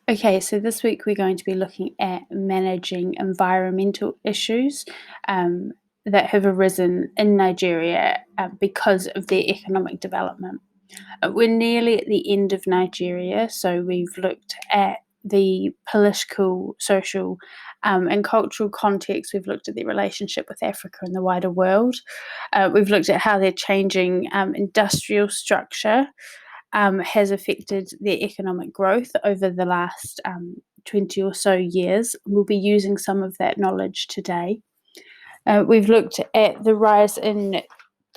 Okay, so this week we're going to be looking at managing environmental issues that have arisen in Nigeria because of their economic development. We're nearly at the end of Nigeria, so we've looked at the political, social, and cultural context. We've looked at their relationship with Africa and the wider world. We've looked at how they're changing industrial structure has affected their economic growth over the last 20 or so years. We'll be using some of that knowledge today. We've looked at the rise in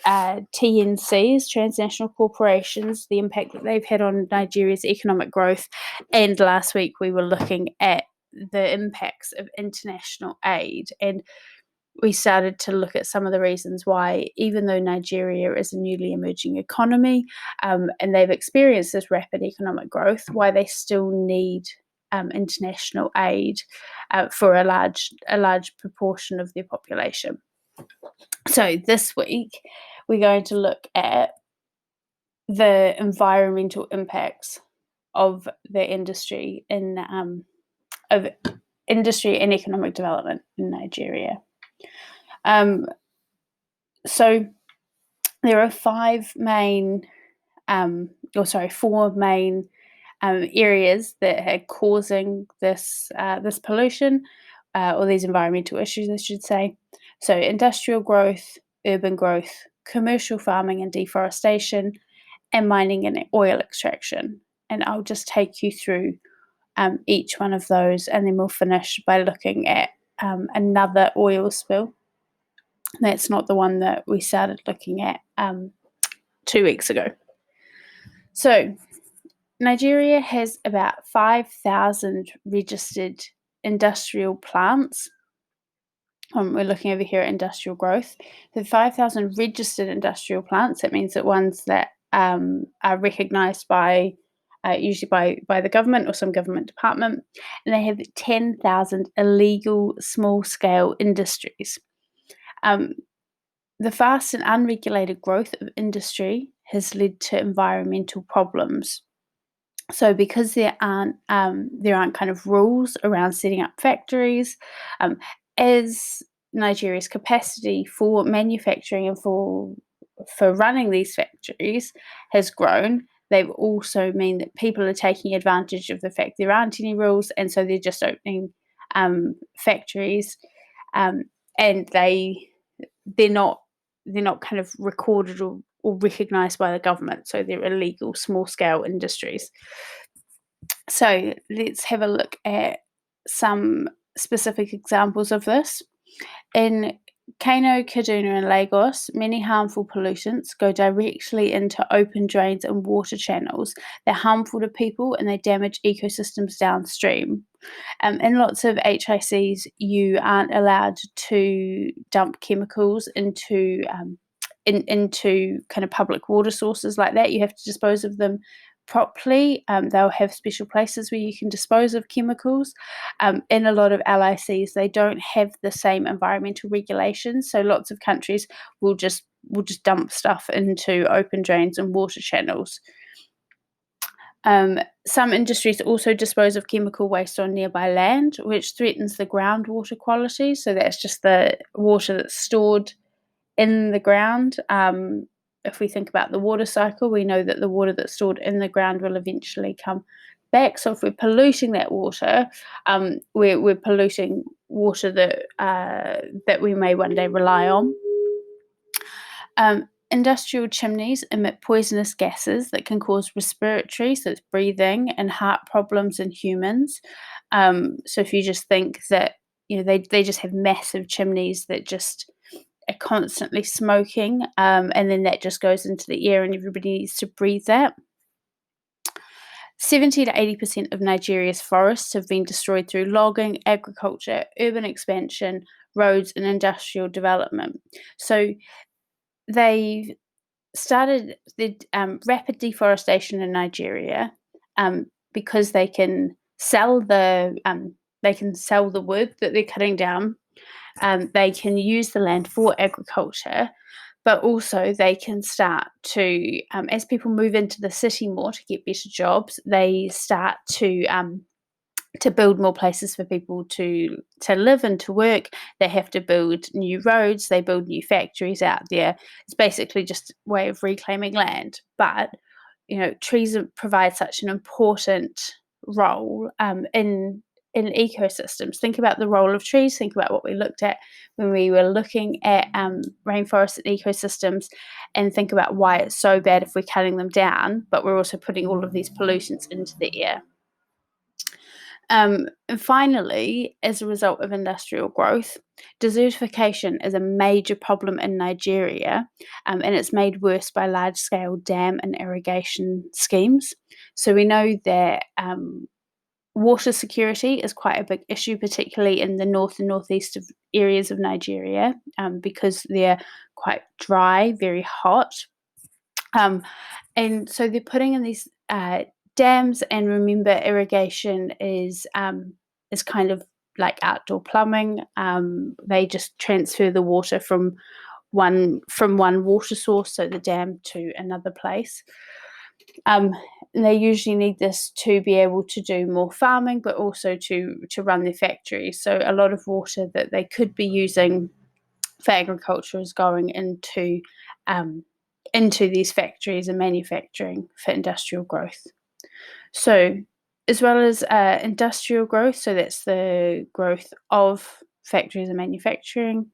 TNCs, transnational corporations, the impact that they've had on Nigeria's economic growth. And last week we were looking at the impacts of international aid. And we started to look at some of the reasons why, even though Nigeria is a newly emerging economy and they've experienced this rapid economic growth, why they still need international aid for a large proportion of their population. So this week, we're going to look at the environmental impacts of the industry and economic development in Nigeria. So there are four main areas that are causing this pollution or these environmental issues, I should say. So industrial growth, urban growth, commercial farming and deforestation, and mining and oil extraction. And I'll just take you through each one of those, and then we'll finish by looking at another oil spill. That's not the one that we started looking at 2 weeks ago. So Nigeria has about 5,000 registered industrial plants. We're looking over here at industrial growth. The 5,000 registered industrial plants, that means that ones that are recognised by usually by the government or some government department, and they have 10,000 illegal small-scale industries. The fast and unregulated growth of industry has led to environmental problems. So because there aren't kind of rules around setting up factories, as Nigeria's capacity for manufacturing and for running these factories has grown, they've also mean that people are taking advantage of the fact there aren't any rules, and so they're just opening factories, and they're not kind of recorded or recognised by the government, so they're illegal small-scale industries. So let's have a look at some specific examples of this. In Kano, Kaduna and Lagos, many harmful pollutants go directly into open drains and water channels. They're harmful to people and they damage ecosystems downstream. In lots of HICs, you aren't allowed to dump chemicals into kind of public water sources like that. You have to dispose of them properly. They'll have special places where you can dispose of chemicals. In a lot of LICs, they don't have the same environmental regulations, so lots of countries will just dump stuff into open drains and water channels. Some industries also dispose of chemical waste on nearby land, which threatens the groundwater quality. So that's just the water that's stored in the ground. If we think about the water cycle, we know that the water that's stored in the ground will eventually come back. So if we're polluting that water, we're polluting water that we may one day rely on. Industrial chimneys emit poisonous gases that can cause respiratory, so it's breathing, and heart problems in humans. So if you just think that, they just have massive chimneys that just are constantly smoking, and then that just goes into the air and everybody needs to breathe that. 70 to 80% of Nigeria's forests have been destroyed through logging, agriculture, urban expansion, roads, and industrial development. So they started the rapid deforestation in Nigeria because they can sell the wood that they're cutting down. They can use the land for agriculture, but also they can start to, as people move into the city more to get better jobs, they start to to build more places for people to live and to work. They have to build new roads, they build new factories out there. It's basically just a way of reclaiming land. But trees provide such an important role in ecosystems. Think about the role of trees. Think about what we looked at when we were looking at rainforests and ecosystems, and think about why it's so bad if we're cutting them down, but we're also putting all of these pollutants into the air. And finally, as a result of industrial growth, desertification is a major problem in Nigeria, and it's made worse by large-scale dam and irrigation schemes. So we know that water security is quite a big issue, particularly in the north and northeast of areas of Nigeria, because they're quite dry, very hot. And so they're putting in these dams, and remember, irrigation is kind of like outdoor plumbing. They just transfer the water from one water source, so the dam, to another place. They usually need this to be able to do more farming, but also to run their factories. So a lot of water that they could be using for agriculture is going into these factories and manufacturing for industrial growth. So, as well as industrial growth, so that's the growth of factories and manufacturing,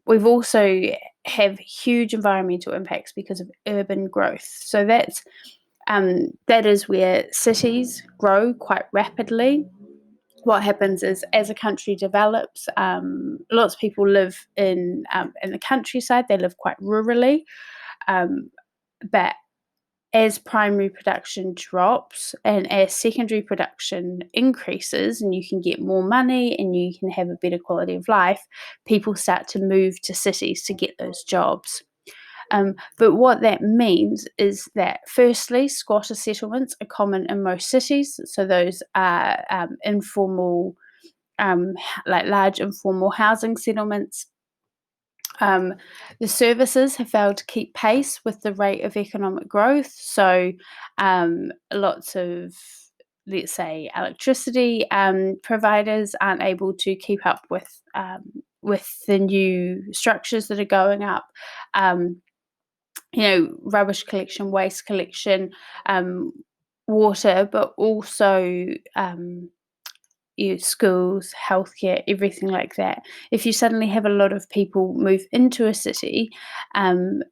we've also have huge environmental impacts because of urban growth. So that is where cities grow quite rapidly. What happens is, as a country develops, lots of people live in the countryside. They live quite rurally, but as primary production drops and as secondary production increases, and you can get more money and you can have a better quality of life, people start to move to cities to get those jobs. But what that means is that, firstly, squatter settlements are common in most cities. So those are informal, like large informal housing settlements. The services have failed to keep pace with the rate of economic growth. So lots of, let's say, electricity providers aren't able to keep up with the new structures that are going up. Rubbish collection, waste collection, water, but also schools, healthcare, everything like that. If you suddenly have a lot of people move into a city,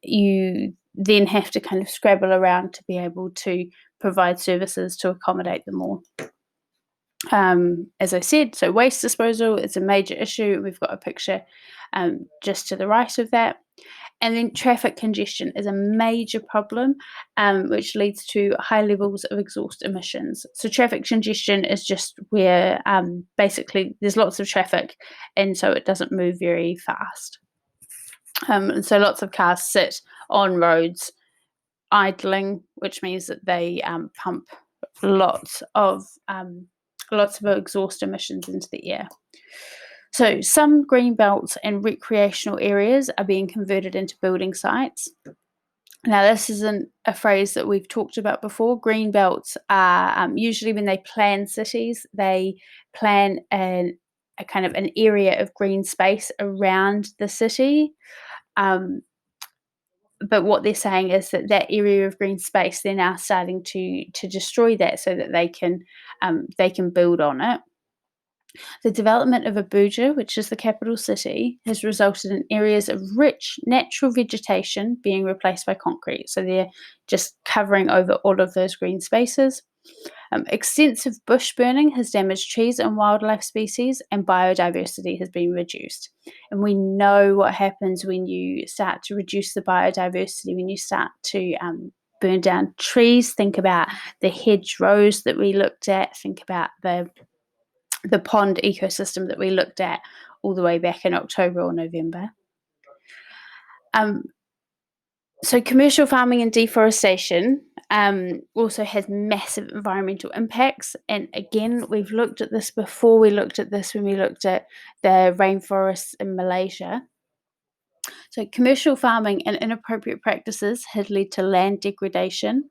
you then have to kind of scrabble around to be able to provide services to accommodate them all. As I said, so waste disposal is a major issue. We've got a picture just to the right of that. And then traffic congestion is a major problem, which leads to high levels of exhaust emissions. So traffic congestion is just where basically there's lots of traffic, and so it doesn't move very fast. And so lots of cars sit on roads idling, which means that they pump lots of exhaust emissions into the air. So some green belts and recreational areas are being converted into building sites. Now, this isn't a phrase that we've talked about before. Green belts are usually, when they plan cities, they plan a kind of an area of green space around the city. But what they're saying is that area of green space, they're now starting to destroy that so that they can build on it. The development of Abuja, which is the capital city, has resulted in areas of rich natural vegetation being replaced by concrete. So they're just covering over all of those green spaces. Extensive bush burning has damaged trees and wildlife species, and biodiversity has been reduced. And we know what happens when you start to reduce the biodiversity, when you start to burn down trees. Think about the hedgerows that we looked at. Think about the pond ecosystem that we looked at all the way back in October or November. So commercial farming and deforestation also has massive environmental impacts. And again, we've looked at this before. We looked at this when we looked at the rainforests in Malaysia. So commercial farming and inappropriate practices has led to land degradation.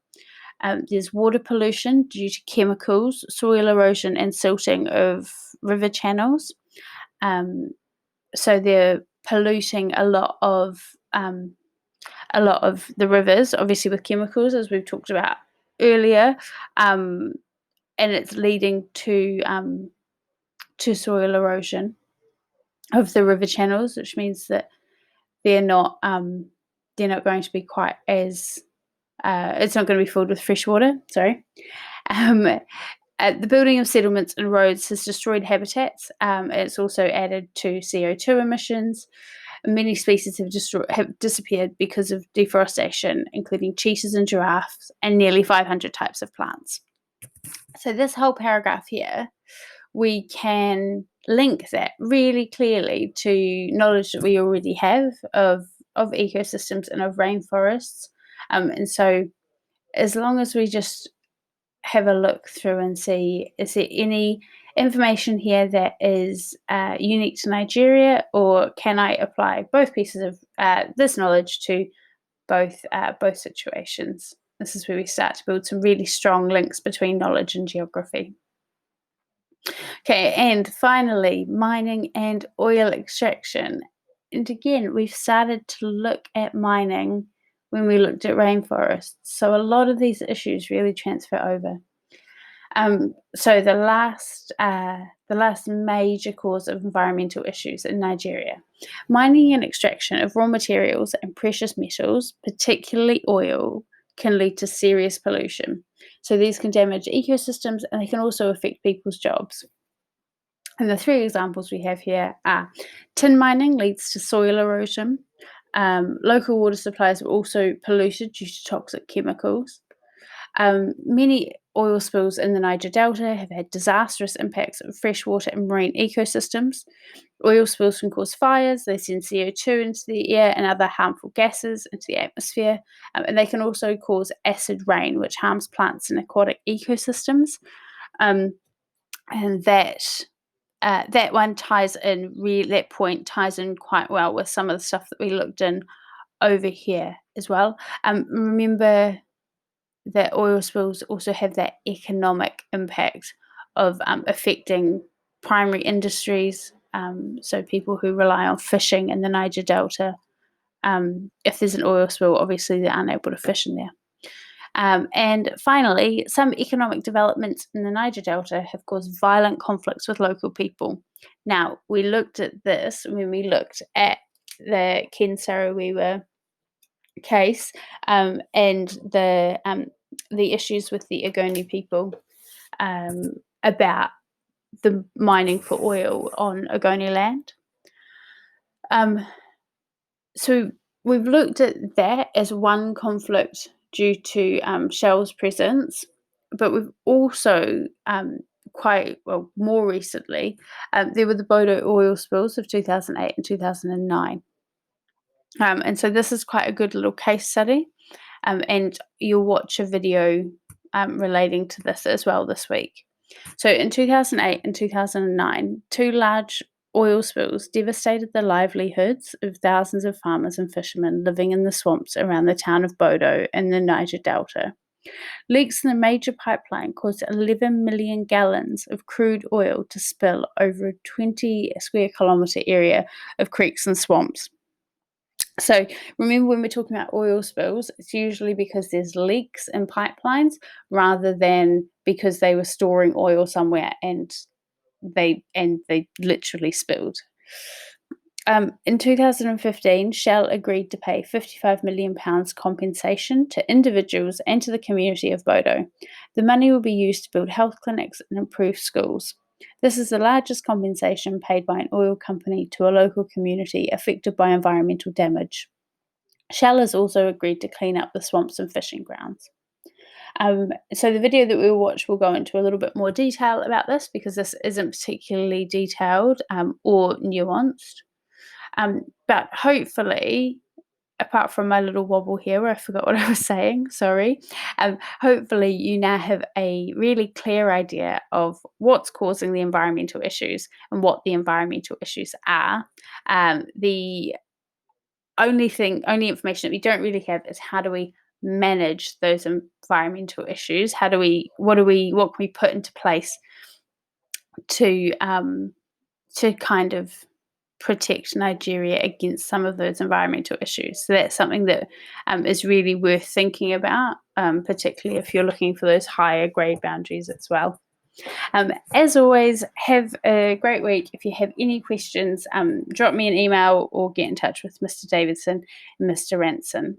There's water pollution due to chemicals, soil erosion, and silting of river channels. So they're polluting a lot of the rivers, obviously with chemicals, as we've talked about earlier, and it's leading to soil erosion of the river channels, which means that they're not going to be quite as it's not going to be filled with fresh water. Sorry. Um, the building of settlements and roads has destroyed habitats. It's also added to CO2 emissions. Many species have disappeared because of deforestation, including cheetahs and giraffes, and nearly 500 types of plants. So this whole paragraph here, we can link that really clearly to knowledge that we already have of ecosystems and of rainforests. And so as long as we just have a look through and see, is there any information here that is unique to Nigeria, or can I apply both pieces of this knowledge to both situations? This is where we start to build some really strong links between knowledge and geography. Okay, and finally, mining and oil extraction. And again, we've started to look at mining when we looked at rainforests. So a lot of these issues really transfer over. So the last major cause of environmental issues in Nigeria, mining and extraction of raw materials and precious metals, particularly oil, can lead to serious pollution. So these can damage ecosystems and they can also affect people's jobs. And the three examples we have here are tin mining leads to soil erosion. Local water supplies are also polluted due to toxic chemicals. Many oil spills in the Niger Delta have had disastrous impacts on freshwater and marine ecosystems. Oil spills can cause fires, they send CO2 into the air and other harmful gases into the atmosphere, and they can also cause acid rain, which harms plants and aquatic ecosystems. And that one ties in, that point ties in quite well with some of the stuff that we looked in over here as well. Remember that oil spills also have that economic impact of affecting primary industries. So people who rely on fishing in the Niger Delta, if there's an oil spill, obviously they're unable to fish in there. And finally, some economic developments in the Niger Delta have caused violent conflicts with local people. Now, we looked at this when we looked at the Ken Saro-Wiwa case, and the issues with the Ogoni people about the mining for oil on Ogoni land. So we've looked at that as one conflict due to Shell's presence, but we've also more recently, there were the Bodo oil spills of 2008 and 2009. And so this is quite a good little case study, and you'll watch a video relating to this as well this week. So in 2008 and 2009, two large oil spills devastated the livelihoods of thousands of farmers and fishermen living in the swamps around the town of Bodo in the Niger Delta. Leaks in a major pipeline caused 11 million gallons of crude oil to spill over a 20 square kilometre area of creeks and swamps. So remember, when we're talking about oil spills, it's usually because there's leaks in pipelines rather than because they were storing oil somewhere and they literally spilled. In 2015, Shell agreed to pay £55 million compensation to individuals and to the community of Bodo. The money will be used to build health clinics and improve schools. This is the largest compensation paid by an oil company to a local community affected by environmental damage. Shell has also agreed to clean up the swamps and fishing grounds. So the video that we'll watch will go into a little bit more detail about this because this isn't particularly detailed or nuanced. But hopefully, apart from my little wobble here where I forgot what I was saying, sorry, hopefully you now have a really clear idea of what's causing the environmental issues and what the environmental issues are. The only information that we don't really have is how do we manage those environmental issues? What can we put into place to kind of protect Nigeria against some of those environmental issues? So that's something that is really worth thinking about, particularly if you're looking for those higher grade boundaries as well. As always, have a great week. If you have any questions, drop me an email or get in touch with Mr. Davidson and Mr. Ranson.